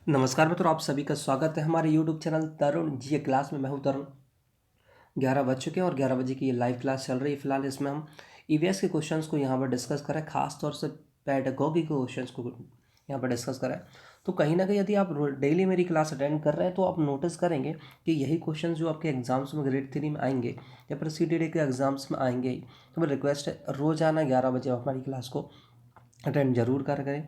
नमस्कार मित्रों, आप सभी का स्वागत है हमारे YouTube channel Tarun ji class में। मैं हूं तरुण। 11 बज चुके हैं और 11 बजे की ये लाइव क्लास चल रही है। फिलहाल इसमें हम ईवीएस के क्वेश्चंस को यहाँ पर डिस्कस करें, खास तौर से पेडागॉजी के क्वेश्चंस को यहाँ पर डिस्कस करें। तो कहीं ना कहीं यदि आप डेली मेरी क्लास अटेंड कर रहे हैं तो आप नोटिस करेंगे कि यही क्वेश्चन जो आपके एग्जाम्स में ग्रेड 3 में आएंगे या फिर CTD के एग्जाम्स में आएंगे ही। तो मेरी रिक्वेस्ट है, रोज़ाना 11 बजे आप हमारी क्लास को अटेंड जरूर करें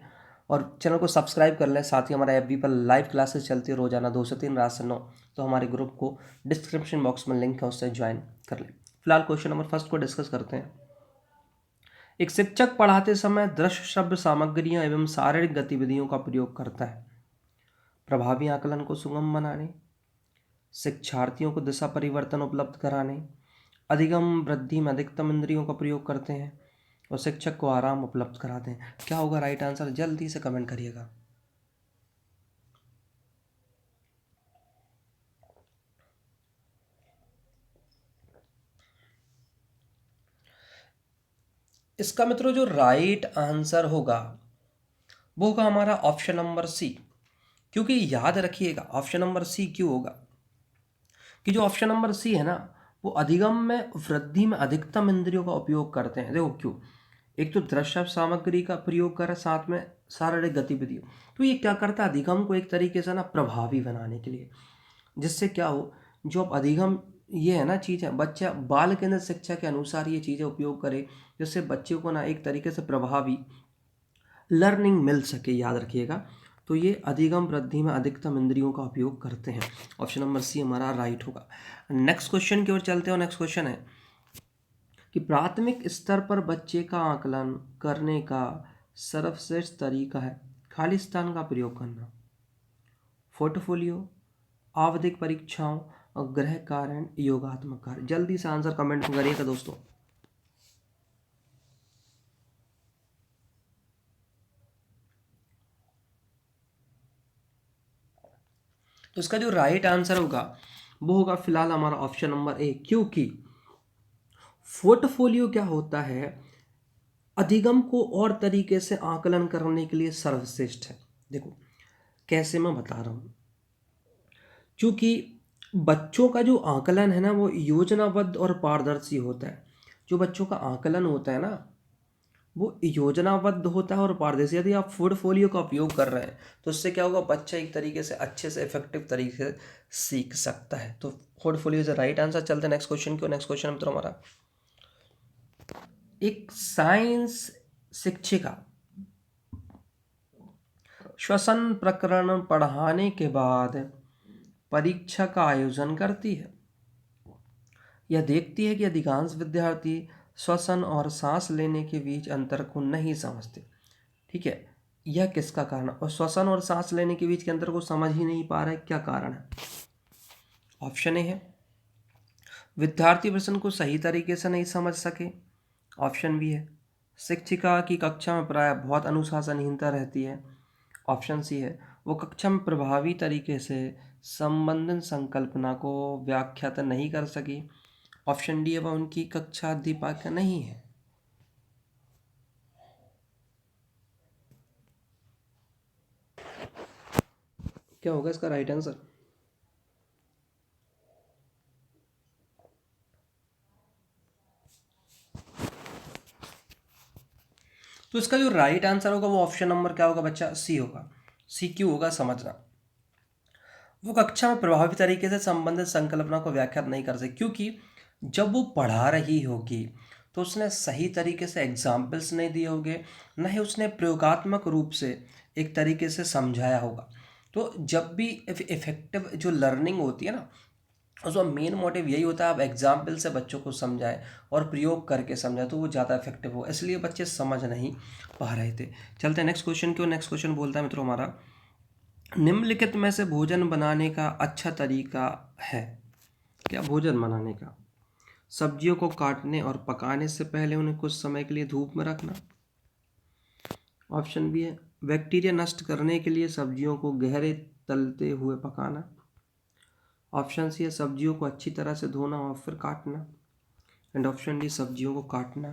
और चैनल को सब्सक्राइब कर लें। साथ ही हमारे FB पर लाइव क्लासेस चलती है रोजाना 2 से 3, रात से 9। तो हमारे ग्रुप को डिस्क्रिप्शन बॉक्स में लिंक है, उससे ज्वाइन कर लें। फिलहाल क्वेश्चन नंबर फर्स्ट को डिस्कस करते हैं। एक शिक्षक पढ़ाते समय दृश्य श्रव्य सामग्रियों एवं शारीरिक गतिविधियों का प्रयोग करता है प्रभावी आकलन को सुगम बनाने, शिक्षार्थियों को दिशा परिवर्तन उपलब्ध कराने, अधिगम वृद्धि में अधिकतम इंद्रियों का प्रयोग करते हैं और शिक्षक को आराम उपलब्ध कराते हैं। क्या होगा राइट आंसर? जल्दी से कमेंट करिएगा। इसका मित्रों जो राइट आंसर होगा वो होगा हमारा ऑप्शन नंबर सी। क्योंकि याद रखिएगा ऑप्शन नंबर सी क्यों होगा कि जो ऑप्शन नंबर सी है ना, वो अधिगम में वृद्धि में अधिकतम इंद्रियों का उपयोग करते हैं। देखो क्यों, एक तो दृश्य सामग्री का प्रयोग कर साथ में शारीरिक गतिविधियों। तो ये क्या करता है, अधिगम को एक तरीके से ना प्रभावी बनाने के लिए, जिससे क्या हो, जो अब अधिगम ये है ना चीज़ है, बच्चा बाल केंद्रित शिक्षा के अनुसार ये चीज़ें उपयोग करे, जिससे बच्चे को ना एक तरीके से प्रभावी लर्निंग मिल सके। याद रखिएगा, तो ये अधिगम वृद्धि में अधिकतम इंद्रियों का उपयोग करते हैं। ऑप्शन नंबर सी हमारा राइट होगा। नेक्स्ट क्वेश्चन की ओर चलते हैं। नेक्स्ट क्वेश्चन है कि प्राथमिक स्तर पर बच्चे का आकलन करने का सर्वश्रेष्ठ तरीका है खाली स्थान का प्रयोग करना, पोर्टफोलियो, आवधिक परीक्षाओं और गृह कार्य, योगात्मक कार्य। जल्दी से आंसर कमेंट में करिएगा दोस्तों। तो इसका जो राइट आंसर होगा वो होगा फिलहाल हमारा ऑप्शन नंबर ए। क्योंकि पोर्टफोलियो क्या होता है, अधिगम को और तरीके से आकलन करने के लिए सर्वश्रेष्ठ है। देखो कैसे, मैं बता रहा हूँ। क्योंकि बच्चों का जो आकलन है ना वो योजनाबद्ध और पारदर्शी होता है। जो बच्चों का आकलन होता है ना वो योजनाबद्ध होता है और पारदर्शी। यदि आप पोर्टफोलियो का उपयोग कर रहे हैं तो उससे क्या होगा, बच्चा एक तरीके से अच्छे से इफेक्टिव तरीके से सीख सकता है। तो पोर्टफोलियो इज राइट आंसर। चलते हैं नेक्स्ट क्वेश्चन की। नेक्स्ट क्वेश्चन मित्रों हमारा, एक साइंस शिक्षिका श्वसन प्रकरण पढ़ाने के बाद परीक्षा का आयोजन करती है। यह देखती है कि अधिकांश विद्यार्थी श्वसन और सांस लेने के बीच अंतर को नहीं समझते। ठीक है, यह किसका कारण है? और श्वसन और सांस लेने के बीच के अंतर को समझ ही नहीं पा रहे, क्या कारण है? ऑप्शन ए है विद्यार्थी प्रश्न को सही तरीके से नहीं समझ सके। ऑप्शन बी है शिक्षिका की कक्षा में प्राय बहुत अनुशासनहीनता रहती है। ऑप्शन सी है वो कक्षा में प्रभावी तरीके से संबंधन संकल्पना को व्याख्यात नहीं कर सकी। ऑप्शन डी है वह उनकी कक्षा अध्यापक नहीं है। क्या होगा इसका राइट आंसर? तो इसका जो राइट आंसर होगा वो ऑप्शन नंबर क्या होगा बच्चा? सी होगा। सी क्यों होगा समझना। वो कक्षा में प्रभावी तरीके से संबंधित संकल्पना को व्याख्यात नहीं कर सकती, क्योंकि जब वो पढ़ा रही होगी तो उसने सही तरीके से एग्जाम्पल्स नहीं दिए होंगे, न ही उसने प्रयोगात्मक रूप से एक तरीके से समझाया होगा। तो जब भी इफेक्टिव जो लर्निंग होती है ना, उसका मेन मोटिव यही होता है आप एग्जाम्पल से बच्चों को समझाएं और प्रयोग करके समझाएं, तो वो ज़्यादा इफेक्टिव हो। इसलिए बच्चे समझ नहीं पा रहे थे। चलते हैं नेक्स्ट क्वेश्चन की। नेक्स्ट क्वेश्चन बोलता है मित्रों हमारा, निम्नलिखित में से भोजन बनाने का अच्छा तरीका है। क्या भोजन बनाने का? सब्जियों को काटने और पकाने से पहले उन्हें कुछ समय के लिए धूप में रखना। ऑप्शन बी है बैक्टीरिया नष्ट करने के लिए सब्जियों को गहरे तलते हुए पकाना। ऑप्शन सी है सब्जियों को अच्छी तरह से धोना और फिर काटना। एंड ऑप्शन डी सब्जियों को काटना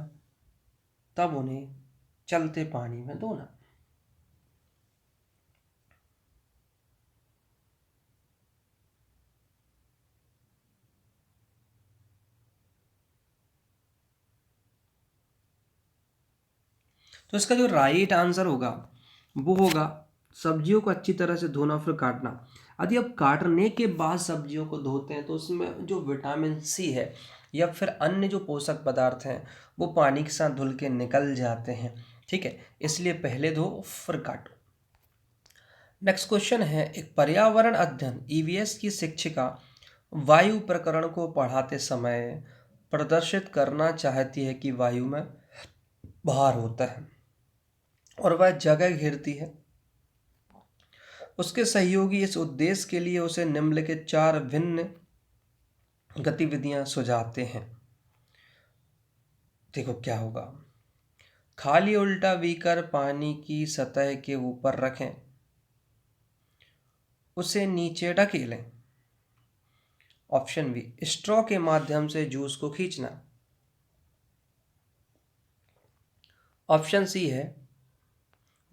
तब उन्हें चलते पानी में धोना। तो इसका जो राइट आंसर होगा वो होगा सब्जियों को अच्छी तरह से धोना फिर काटना। यदि आप काटने के बाद सब्जियों को धोते हैं तो उसमें जो विटामिन सी है या फिर अन्य जो पोषक पदार्थ हैं वो पानी के साथ धुल के निकल जाते हैं, ठीक है, इसलिए पहले धो फिर काटो। नेक्स्ट क्वेश्चन है, एक पर्यावरण अध्ययन ईवीएस की शिक्षिका वायु प्रकरण को पढ़ाते समय प्रदर्शित करना चाहती है कि वायु में भार होता है और वह जगह घेरती है। उसके सहयोगी इस उद्देश्य के लिए उसे निम्नलिखित 4 भिन्न गतिविधियां सुझाते हैं। देखो क्या होगा। खाली उल्टा बीकर पानी की सतह के ऊपर रखें, उसे नीचे ढकेलें। ऑप्शन बी, स्ट्रॉ के माध्यम से जूस को खींचना। ऑप्शन सी है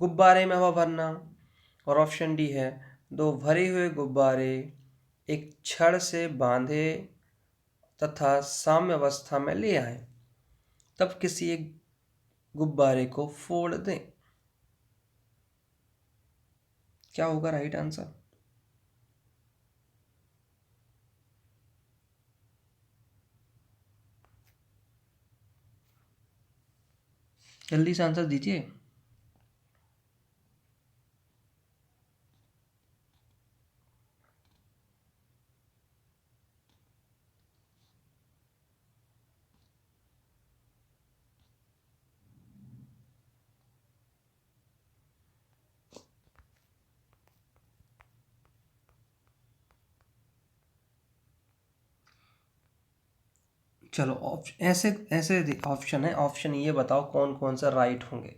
गुब्बारे में हवा भरना। और ऑप्शन डी है 2 भरे हुए गुब्बारे एक छड़ से बांधे तथा साम्य अवस्था में ले आए, तब किसी एक गुब्बारे को फोड़ दें। क्या होगा राइट आंसर? जल्दी से आंसर दीजिए। चलो ऐसे ऐसे ऑप्शन है, ऑप्शन ये बताओ कौन कौन सा राइट होंगे।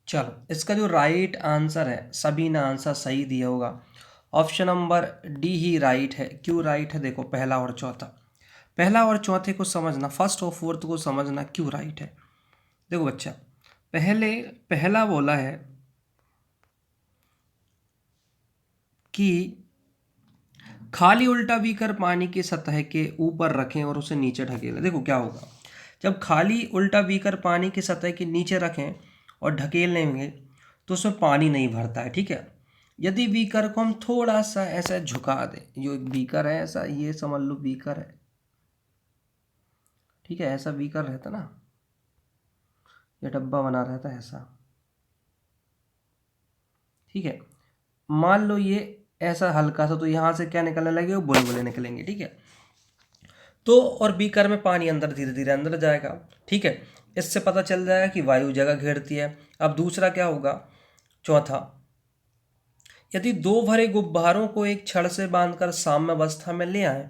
चलो इसका जो राइट आंसर है, सभी ने आंसर सही दिया होगा। ऑप्शन नंबर डी ही राइट है। क्यों राइट है? देखो पहला और चौथा, पहला और चौथे को समझना, फर्स्ट और फोर्थ को समझना क्यों राइट है। देखो बच्चा, पहला बोला है कि खाली उल्टा बीकर पानी की सतह के ऊपर रखें और उसे नीचे ढकेलें। देखो क्या होगा, जब खाली उल्टा बीकर पानी की सतह के नीचे रखें और ढकेल लेंगे तो उसमें पानी नहीं भरता है, ठीक है। यदि बीकर को हम थोड़ा सा ऐसा झुका दें, जो एक बीकर है ऐसा, ये समझ लो बीकर है, ठीक है, ऐसा बीकर रहता ना, ये डब्बा बना रहता है ऐसा, ठीक है। मान लो ये ऐसा हल्का सा, तो यहाँ से क्या निकलने लगे, वो बुलबुले निकलेंगे, ठीक है। तो और बीकर में पानी अंदर धीरे धीरे अंदर जाएगा, ठीक है। इससे पता चल जाएगा कि वायु जगह घेरती है। अब दूसरा क्या होगा, चौथा, यदि 2 भरे गुब्बारों को एक छड़ से बांधकर साम्य अवस्था में ले आए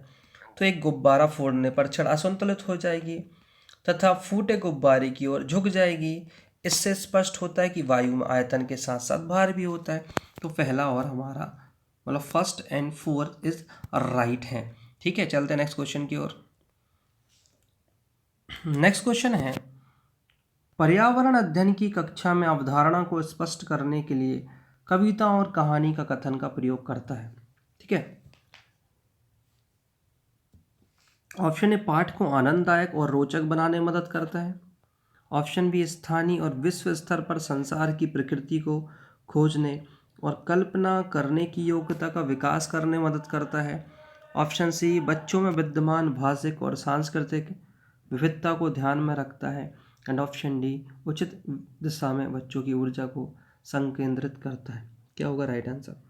तो एक गुब्बारा फोड़ने पर छड़ असंतुलित हो जाएगी तथा फूटे गुब्बारे की ओर झुक जाएगी। इससे स्पष्ट होता है कि वायु में आयतन के साथ साथ भार भी होता है। तो पहला और हमारा मतलब first and fourth is right है, ठीक है। चलते हैं नेक्स्ट क्वेश्चन की ओर। नेक्स्ट क्वेश्चन है, पर्यावरण अध्ययन की कक्षा में अवधारणा को स्पष्ट करने के लिए कविता और कहानी का कथन का प्रयोग करता है, ठीक है। ऑप्शन ए, पाठ को आनंददायक और रोचक बनाने में मदद करता है। ऑप्शन बी, स्थानीय और विश्व स्तर पर संसार की प्रकृति को खोजने और कल्पना करने की योग्यता का विकास करने में मदद करता है। ऑप्शन सी, बच्चों में विद्यमान भाषिक और सांस्कृतिक विविधता को ध्यान में रखता है। एंड ऑप्शन डी, उचित दिशा में बच्चों की ऊर्जा को संकेंद्रित करता है। क्या होगा राइट आंसर?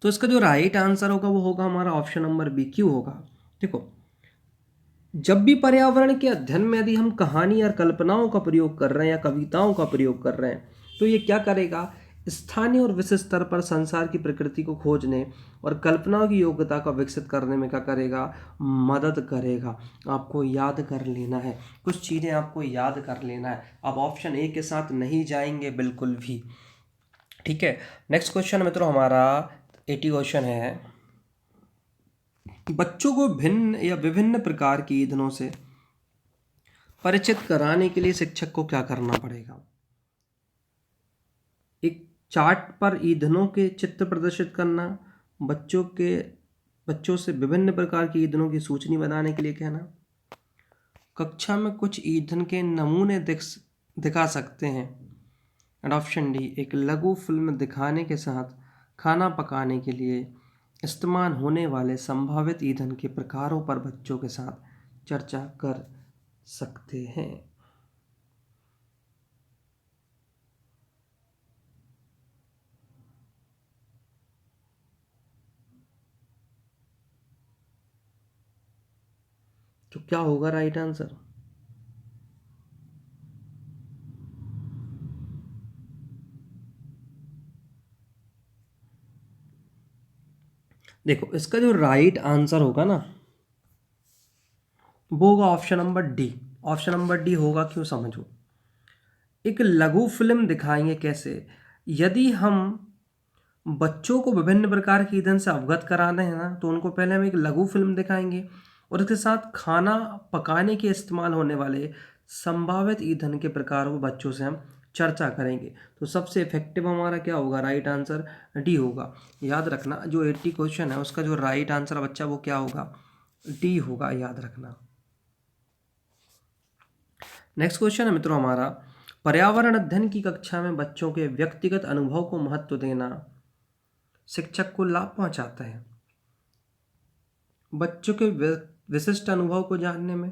तो इसका जो राइट आंसर होगा वो होगा हमारा ऑप्शन नंबर बी। क्यों होगा? देखो, जब भी पर्यावरण के अध्ययन में यदि हम कहानी और कल्पनाओं का प्रयोग कर रहे हैं या कविताओं का प्रयोग कर रहे हैं तो ये क्या करेगा, स्थानीय और विश्व स्तर पर संसार की प्रकृति को खोजने और कल्पनाओं की योग्यता को विकसित करने में क्या करेगा, मदद करेगा। आपको याद कर लेना है, कुछ चीज़ें आपको याद कर लेना है। अब ऑप्शन ए के साथ नहीं जाएंगे बिल्कुल भी, ठीक है। नेक्स्ट क्वेश्चन मित्रों हमारा 80 क्वेश्चन है, बच्चों को भिन्न या विभिन्न प्रकार के ईंधनों से परिचित कराने के लिए शिक्षक को क्या करना पड़ेगा? एक चार्ट पर ईंधनों के चित्र प्रदर्शित करना, बच्चों से विभिन्न प्रकार के ईंधनों की सूची बनाने के लिए कहना, कक्षा में कुछ ईंधन के नमूने दिखा सकते हैं। एंड ऑप्शन डी, एक लघु फिल्म दिखाने के साथ खाना पकाने के लिए इस्तेमाल होने वाले संभावित ईंधन के प्रकारों पर बच्चों के साथ चर्चा कर सकते हैं। तो क्या होगा राइट आंसर? देखो, इसका जो राइट आंसर होगा ना, वो होगा option number D. Option number D होगा, क्यों समझो। एक लघु फिल्म दिखाएंगे कैसे? यदि हम बच्चों को विभिन्न प्रकार के ईंधन से अवगत कराना है ना, तो उनको पहले हम एक लघु फिल्म दिखाएंगे और इसके साथ खाना पकाने के इस्तेमाल होने वाले संभावित ईंधन के प्रकारों को बच्चों से हम चर्चा करेंगे। तो सबसे इफेक्टिव हमारा क्या होगा? राइट आंसर डी होगा। याद रखना, जो 80 क्वेश्चन है उसका जो राइट आंसर बच्चा वो क्या होगा? डी होगा, याद रखना। नेक्स्ट क्वेश्चन है मित्रों हमारा, पर्यावरण अध्ययन की कक्षा में बच्चों के व्यक्तिगत अनुभव को महत्व देना शिक्षक को लाभ पहुंचाता है। बच्चों के विशिष्ट अनुभव को जानने में,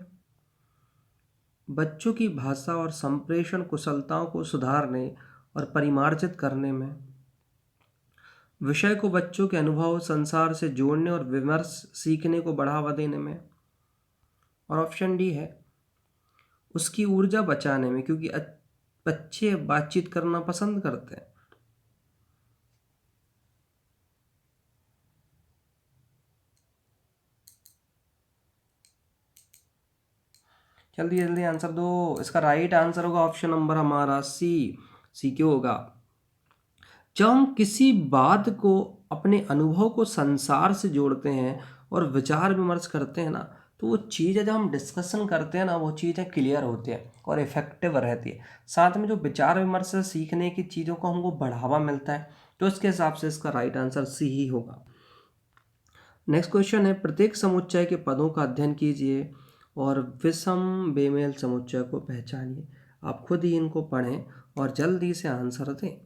बच्चों की भाषा और संप्रेषण कुशलताओं को सुधारने और परिमार्जित करने में, विषय को बच्चों के अनुभव संसार से जोड़ने और विमर्श सीखने को बढ़ावा देने में, और ऑप्शन डी है उसकी ऊर्जा बचाने में, क्योंकि बच्चे बातचीत करना पसंद करते हैं। जल्दी जल्दी आंसर दो। इसका राइट आंसर होगा ऑप्शन नंबर हमारा सी। सी क्यों होगा? जब हम किसी बात को अपने अनुभव को संसार से जोड़ते हैं और विचार विमर्श करते हैं ना, तो वो चीज़ें जब हम डिस्कशन करते हैं ना, वो चीज़ें क्लियर होती हैं और इफेक्टिव रहती है। साथ में जो विचार विमर्श से सीखने की चीज़ों को हमको बढ़ावा मिलता है, तो इसके हिसाब से इसका राइट आंसर सी ही होगा। नेक्स्ट क्वेश्चन है, प्रत्येक समुच्चय के पदों का अध्ययन कीजिए और विषम बेमेल समुच्चय को पहचानिए। आप खुद ही इनको पढ़ें और जल्दी से आंसर दें।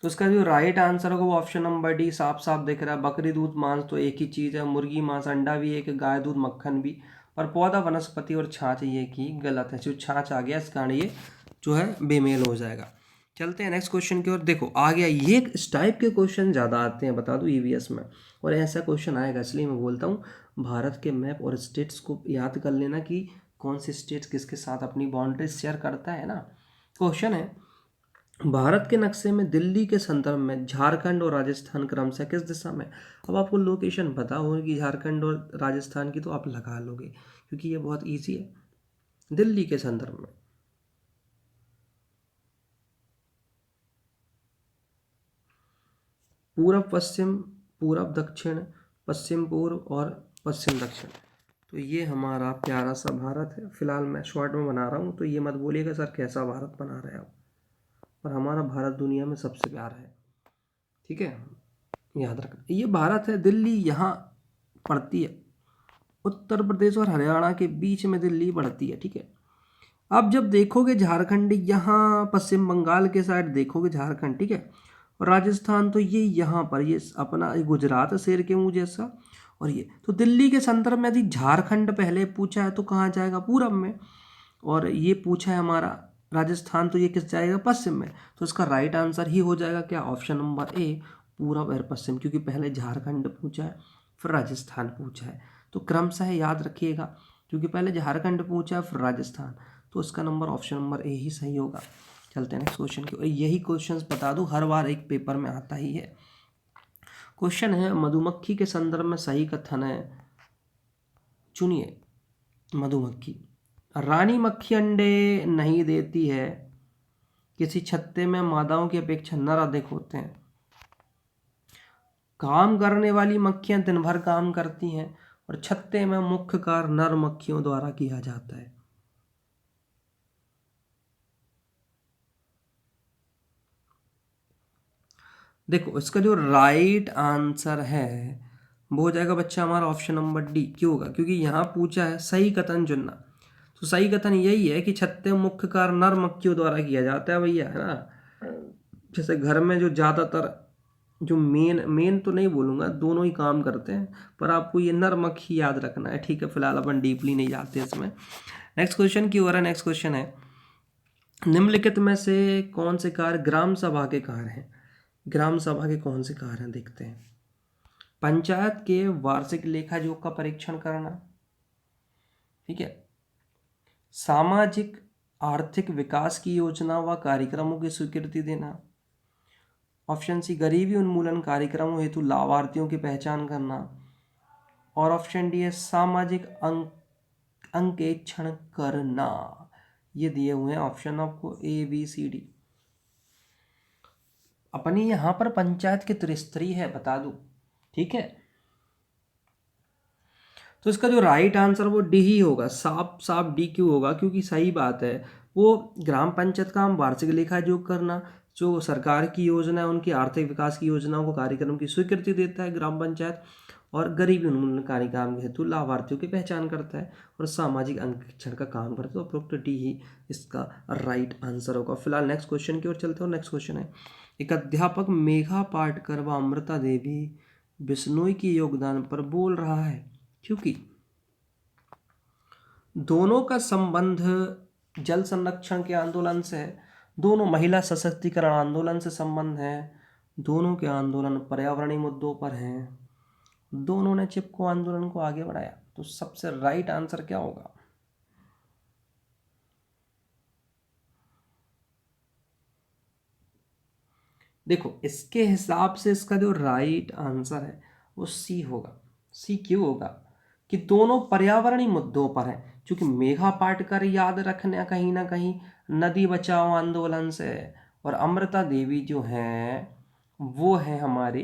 तो इसका जो राइट आंसर होगा वो ऑप्शन नंबर डी, साफ साफ दिख रहा है। बकरी दूध मांस तो एक ही चीज़ है, मुर्गी मांस अंडा भी एक, गाय दूध मक्खन भी, और पौधा वनस्पति और छाछ ये की गलत है। जो छाछ आ गया इस कारण ये जो है बेमेल हो जाएगा। चलते हैं नेक्स्ट क्वेश्चन की ओर। देखो आ गया, ये इस टाइप के क्वेश्चन ज़्यादा आते हैं बता दूं ईवीएस में, और ऐसा क्वेश्चन आएगा इसलिए मैं बोलता हूँ भारत के मैप और स्टेट्स को याद कर लेना कि कौन से स्टेट्स किसके साथ अपनी बाउंड्री शेयर करता है ना। क्वेश्चन है, भारत के नक्शे में दिल्ली के संदर्भ में झारखंड और राजस्थान क्रमशः किस दिशा में? अब आपको लोकेशन पता होगी झारखंड और राजस्थान की, तो आप लगा लोगे क्योंकि ये बहुत इजी है। दिल्ली के संदर्भ में पूरब पश्चिम, पूरब दक्षिण, पश्चिम पूर्व और पश्चिम दक्षिण। तो ये हमारा प्यारा सा भारत है। फिलहाल मैं शॉर्ट में बना रहा हूँ, तो ये मत बोलिएगा सर कैसा भारत बना रहे हो आप, पर हमारा भारत दुनिया में सबसे प्यारा है। ठीक है, याद रखना ये भारत है। दिल्ली यहाँ पड़ती है, उत्तर प्रदेश और हरियाणा के बीच में दिल्ली पड़ती है। ठीक है, अब जब देखोगे झारखंड यहाँ पश्चिम बंगाल के साइड देखोगे झारखंड, ठीक है, और राजस्थान तो ये यहाँ पर, ये अपना गुजरात है शेर के मुंह जैसा, और ये तो दिल्ली के संदर्भ में यदि झारखंड पहले पूछा है तो कहाँ जाएगा? पूरब में। और ये पूछा है हमारा राजस्थान, तो ये किस जाएगा? पश्चिम में। तो इसका राइट आंसर ही हो जाएगा क्या? ऑप्शन नंबर ए, पूरब और पश्चिम, क्योंकि पहले झारखंड पूछा है फिर राजस्थान पूछा है। तो क्रमशः याद रखिएगा, क्योंकि पहले झारखंड पूछा है फिर राजस्थान, तो इसका नंबर ऑप्शन नंबर ए ही सही होगा। चलते हैं नेक्स्ट क्वेश्चन की। यही क्वेश्चन बता दूं हर बार एक पेपर में आता ही है। क्वेश्चन है, मधुमक्खी के संदर्भ में सही कथन है, चुनिए। मधुमक्खी, रानी मक्खी अंडे नहीं देती है, किसी छत्ते में मादाओं की अपेक्षा नर अधिक होते हैं, काम करने वाली मक्खियां दिन भर काम करती हैं और छत्ते में मुख्य कार्य नर मक्खियों द्वारा किया जाता है। देखो इसका जो राइट आंसर है वो हो जाएगा बच्चा हमारा ऑप्शन नंबर डी। क्यों होगा? क्योंकि यहाँ पूछा है सही कथन चुनना। तो सही कथन यही है कि छत्ते मुख्य कार्य नर मक्खियों द्वारा किया जाता है भैया, है ना। जैसे घर में जो ज़्यादातर जो मेन मेन तो नहीं बोलूँगा, दोनों ही काम करते हैं, पर आपको ये नर मक्खी याद रखना है, ठीक है। फिलहाल अपन डीपली नहीं जाते इसमें। नेक्स्ट क्वेश्चन की ओर है। नेक्स्ट क्वेश्चन है, निम्नलिखित में से कौन से कार्य ग्राम सभा के कार्य हैं? ग्राम सभा के कौन से कार्य हैं देखते हैं। पंचायत के वार्षिक लेखा जोख का परीक्षण करना, ठीक है। सामाजिक आर्थिक विकास की योजना व कार्यक्रमों की स्वीकृति देना। ऑप्शन सी, गरीबी उन्मूलन कार्यक्रमों हेतु लाभार्थियों की पहचान करना। और ऑप्शन डी है सामाजिक अंकेक्षण करना। ये दिए हुए हैं ऑप्शन आपको ए बी सी डी। अपनी यहाँ पर पंचायत की त्रिस्तरीय है, बता दूं, ठीक है। तो इसका जो राइट आंसर वो डी ही होगा, साफ साफ डी। क्यों होगा? क्योंकि सही बात है, वो ग्राम पंचायत का हम वार्षिक लेखा जोख करना, जो सरकार की योजना है उनकी आर्थिक विकास की योजनाओं को कार्यक्रम की स्वीकृति देता है ग्राम पंचायत, और गरीबी उन्मूलन कार्यक्रम हेतु लाभार्थियों की पहचान करता है, और सामाजिक अंकेक्षण का काम करता है। तो उपरोक्त डी ही इसका राइट आंसर होगा। फिलहाल नेक्स्ट क्वेश्चन की ओर चलते हो। नेक्स्ट क्वेश्चन है, एक अध्यापक मेघा पाटकर व अमृता देवी बिश्नोई के योगदान पर बोल रहा है, क्योंकि दोनों का संबंध जल संरक्षण के आंदोलन से है, दोनों महिला सशक्तिकरण आंदोलन से संबंध है, दोनों के आंदोलन पर्यावरणीय मुद्दों पर हैं, दोनों ने चिपको आंदोलन को आगे बढ़ाया। तो सबसे राइट आंसर क्या होगा? देखो इसके हिसाब से इसका जो राइट आंसर है वो सी होगा। सी क्यों होगा? कि दोनों पर्यावरणीय मुद्दों पर हैं, क्योंकि मेघा पाटकर याद रखना कहीं ना कहीं नदी बचाओ आंदोलन से है, और अमृता देवी जो हैं वो है हमारे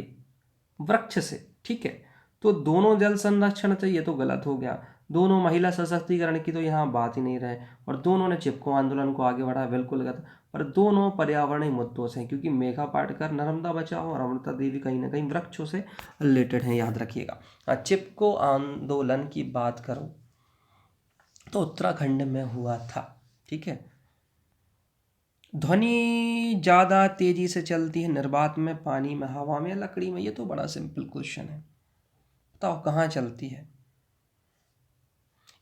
वृक्ष से, ठीक है। तो दोनों जल संरक्षण चाहिए तो गलत हो गया, दोनों महिला सशक्तिकरण की तो यहाँ बात ही नहीं रहे, और दोनों ने चिपको आंदोलन को आगे बढ़ाया, बिल्कुल गलत। पर दोनों पर्यावरणीय मुद्दों से, क्योंकि मेघा पाटकर नर्मदा बचाओ और अमृता देवी कहीं ना कहीं वृक्षों से रिलेटेड हैं, याद रखिएगा। चिपको आंदोलन की बात करो तो उत्तराखंड में हुआ था, ठीक है। ध्वनि ज़्यादा तेजी से चलती है निर्वात में, पानी में, हवा में या लकड़ी में? ये तो बड़ा सिंपल क्वेश्चन है, बताओ कहाँ चलती है।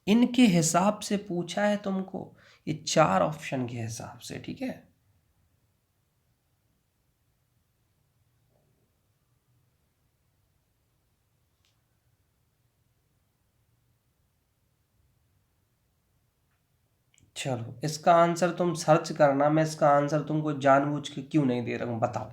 इनके हिसाब से पूछा है तुमको, ये 4 ऑप्शन के हिसाब से, ठीक है। चलो इसका आंसर तुम सर्च करना, मैं इसका आंसर तुमको जानबूझ के क्यों नहीं दे रहा हूँ, बताओ।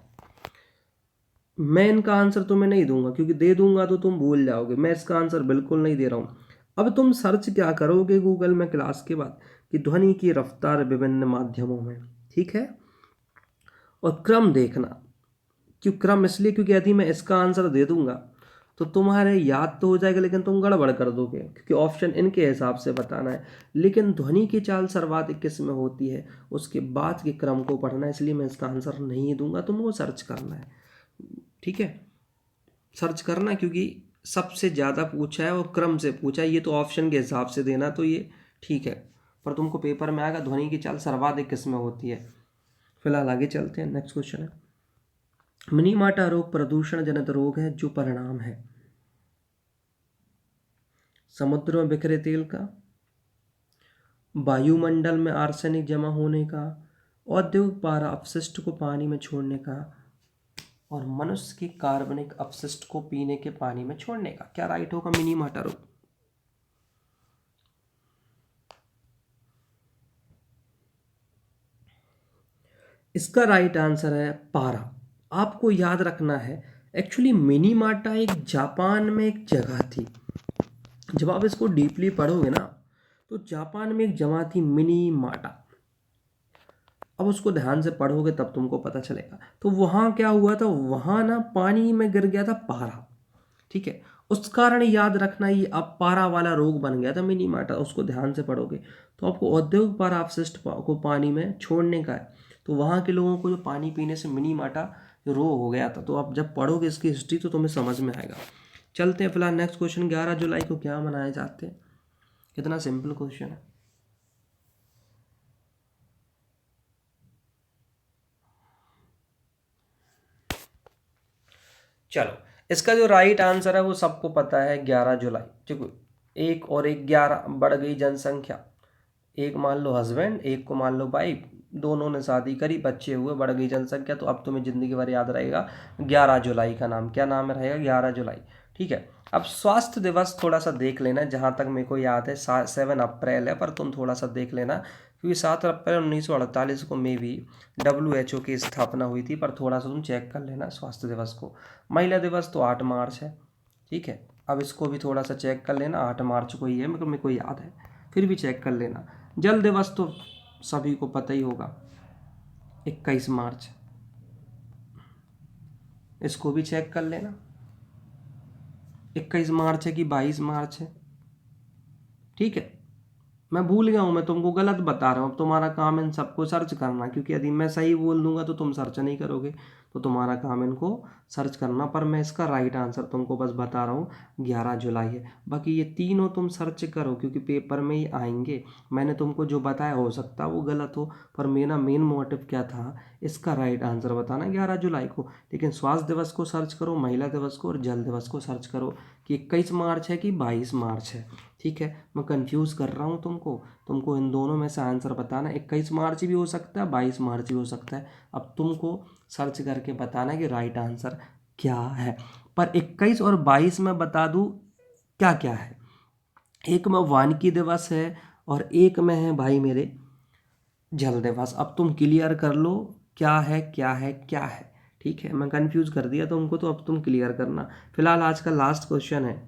मैं इनका आंसर तुम्हें नहीं दूंगा, क्योंकि दे दूंगा तो तुम भूल जाओगे। मैं इसका आंसर बिल्कुल नहीं दे रहा हूँ। अब तुम सर्च क्या करोगे गूगल में क्लास के बाद, कि ध्वनि की रफ्तार विभिन्न माध्यमों में, ठीक है। और क्रम देखना। क्यों क्रम? इसलिए क्योंकि यदि मैं इसका आंसर दे दूंगा तो तुम्हारे याद तो हो जाएगा, लेकिन तुम गड़बड़ कर दोगे, क्योंकि ऑप्शन इनके हिसाब से बताना है। लेकिन ध्वनि की चाल सर्वाधिक किस में होती है, उसके बाद के क्रम को पढ़ना है, इसलिए मैं इसका आंसर नहीं दूंगा, तुमको सर्च करना है, ठीक है। सर्च करना, क्योंकि सबसे ज़्यादा पूछा है और क्रम से पूछा है, ये तो ऑप्शन के हिसाब से देना तो ये ठीक है, पर तुमको पेपर में आएगा ध्वनि की चाल सर्वाधिक किस में होती है। फिलहाल आगे चलते हैं। नेक्स्ट क्वेश्चन है, मिनीमाटा रोग प्रदूषण जनित रोग है जो परिणाम है समुद्र में बिखरे तेल का, वायुमंडल में आर्सेनिक जमा होने का, औद्योगिक पारा अपशिष्ट को पानी में छोड़ने का, और मनुष्य की कार्बनिक अपशिष्ट को पीने के पानी में छोड़ने का। क्या राइट होगा मिनीमाटा रोग? इसका राइट आंसर है पारा। आपको याद रखना है, एक्चुअली मिनीमाटा एक जापान में एक जगह थी। जब आप इसको डीपली पढ़ोगे ना, तो जापान में एक जगह थी मिनीमाटा। अब उसको ध्यान से पढ़ोगे तब तुमको पता चलेगा। तो वहाँ क्या हुआ था, वहाँ ना पानी में गिर गया था पारा, ठीक है, उस कारण याद रखना ये अब पारा वाला रोग बन गया था मिनीमाटा। उसको ध्यान से पढ़ोगे तो आपको औद्योगिक पारा अपशिष्ट को पानी में छोड़ने का है। तो वहाँ के लोगों को जो पानी पीने से मिनीमाटा रोग हो गया था। तो आप जब पढ़ोगे इसकी हिस्ट्री तो तुम्हें समझ में आएगा। चलते हैं फिलहाल नेक्स्ट क्वेश्चन, 11 जुलाई को क्या मनाए जाते हैं। कितना सिंपल क्वेश्चन है। चलो, इसका जो राइट आंसर है वो सबको पता है, 11 जुलाई। देखो, एक और एक 11, बढ़ गई जनसंख्या। एक मान लो हस्बैंड, एक को मान लो वाइफ, दोनों ने शादी करी, बच्चे हुए, बढ़ गई जनसंख्या। तो अब तुम्हें जिंदगी भर याद रहेगा 11 जुलाई का नाम। क्या नाम रहेगा? 11 जुलाई, ठीक है। अब स्वास्थ्य दिवस थोड़ा सा देख लेना, जहाँ तक मेरे को याद है 7 अप्रैल है, पर तुम थोड़ा सा देख लेना, क्योंकि 7 अप्रैल 1948 को मे भी WHO की स्थापना हुई थी, पर थोड़ा सा तुम चेक कर लेना स्वास्थ्य दिवस को। महिला दिवस तो 8 मार्च है, ठीक है। अब इसको भी थोड़ा सा चेक कर लेना, 8 मार्च को ही है, मेरे को याद है, फिर भी चेक कर लेना। जल दिवस तो सभी को पता ही होगा, 21 मार्च, इसको भी चेक कर लेना 21 मार्च है कि 22 मार्च है, ठीक है। मैं भूल गया हूँ, मैं तुमको गलत बता रहा हूँ। अब तुम्हारा काम इन सबको सर्च करना, क्योंकि यदि मैं सही बोल दूंगा तो तुम सर्च नहीं करोगे, तो तुम्हारा काम इनको सर्च करना। पर मैं इसका राइट आंसर तुमको बस बता रहा हूँ, 11 जुलाई है। बाकी ये तीनों तुम सर्च करो, क्योंकि पेपर में ही आएंगे। मैंने तुमको जो बताया हो सकता है वो गलत हो, पर मेरा मेन मोटिव क्या था, इसका राइट आंसर बताना 11 जुलाई को। लेकिन स्वास्थ्य दिवस को सर्च करो, महिला दिवस को और जल दिवस को सर्च करो कि 21 मार्च है कि 22 मार्च है, ठीक है। मैं कंफ्यूज कर रहा हूँ तुमको इन दोनों में से आंसर बताना। 21 मार्च भी हो सकता है, 22 मार्च भी हो सकता है। अब तुमको सर्च करके बताना कि राइट आंसर क्या है। पर 21 और 22 में बता दूं क्या क्या है। एक में वानिकी दिवस है और एक में है भाई मेरे जल दिवस। अब तुम क्लियर कर लो क्या है क्या है क्या है, ठीक है। मैं कंफ्यूज कर दिया तुमको, तो अब तुम क्लियर करना। फिलहाल आज का लास्ट क्वेश्चन है,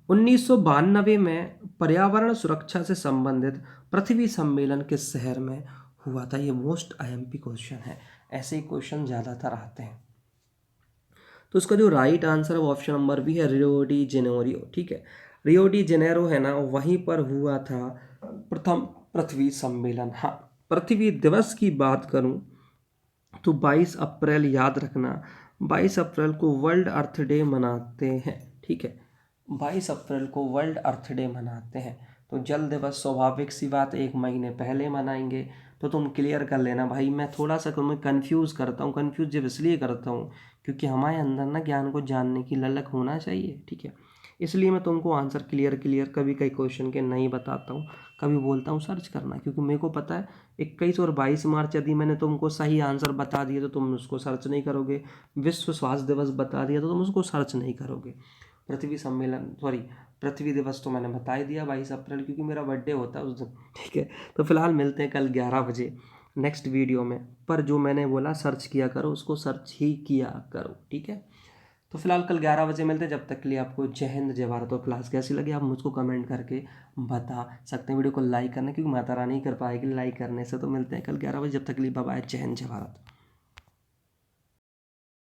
1992 में पर्यावरण सुरक्षा से संबंधित पृथ्वी सम्मेलन किस शहर में हुआ था। ये मोस्ट IMP क्वेश्चन है, ऐसे ही क्वेश्चन ज़्यादातर आते हैं। तो इसका जो राइट आंसर है वो ऑप्शन नंबर बी है, रियो डी जेनेरियो, ठीक है। रियो डी जेनेरो है ना, वहीं पर हुआ था प्रथम पृथ्वी सम्मेलन। हाँ, पृथ्वी दिवस की बात करूं तो 22 अप्रैल याद रखना, 22 अप्रैल को वर्ल्ड अर्थ डे मनाते हैं, ठीक है। 22 अप्रैल को वर्ल्ड अर्थ डे मनाते हैं। तो जल दिवस स्वाभाविक सी बात 1 महीने पहले मनाएंगे। तो तुम क्लियर कर लेना भाई। मैं थोड़ा सा तुम्हें कंफ्यूज करता हूँ, कंफ्यूज जब इसलिए करता हूँ क्योंकि हमारे अंदर ना ज्ञान को जानने की ललक होना चाहिए, ठीक है। इसलिए मैं तुमको आंसर क्लियर कभी कई क्वेश्चन के नहीं बताता हूँ, कभी बोलता हूँ सर्च करना, क्योंकि मेरे को पता है 21 और 22 मार्च यदि मैंने तुमको सही आंसर बता दिया तो तुम उसको सर्च नहीं करोगे। विश्व स्वास्थ्य दिवस बता दिया तो तुम उसको सर्च नहीं करोगे। पृथ्वी दिवस तो मैंने बता ही दिया 22 अप्रैल, क्योंकि मेरा बर्थडे होता है उस दिन, ठीक है। तो फिलहाल मिलते हैं कल 11 बजे नेक्स्ट वीडियो में। पर जो मैंने बोला सर्च किया करो, उसको सर्च ही किया करो, ठीक है। तो फिलहाल कल 11 बजे मिलते हैं। जब तक के लिए आपको जय हिंद जय भारत। और क्लास कैसी लगी आप मुझको कमेंट करके बता सकते हैं। वीडियो को लाइक करना, क्योंकि माता रानी कर पाएगी लाइक करने से। तो मिलते हैं कल 11 बजे, जब तक के लिए बाय बाय, जय हिंद जय भारत।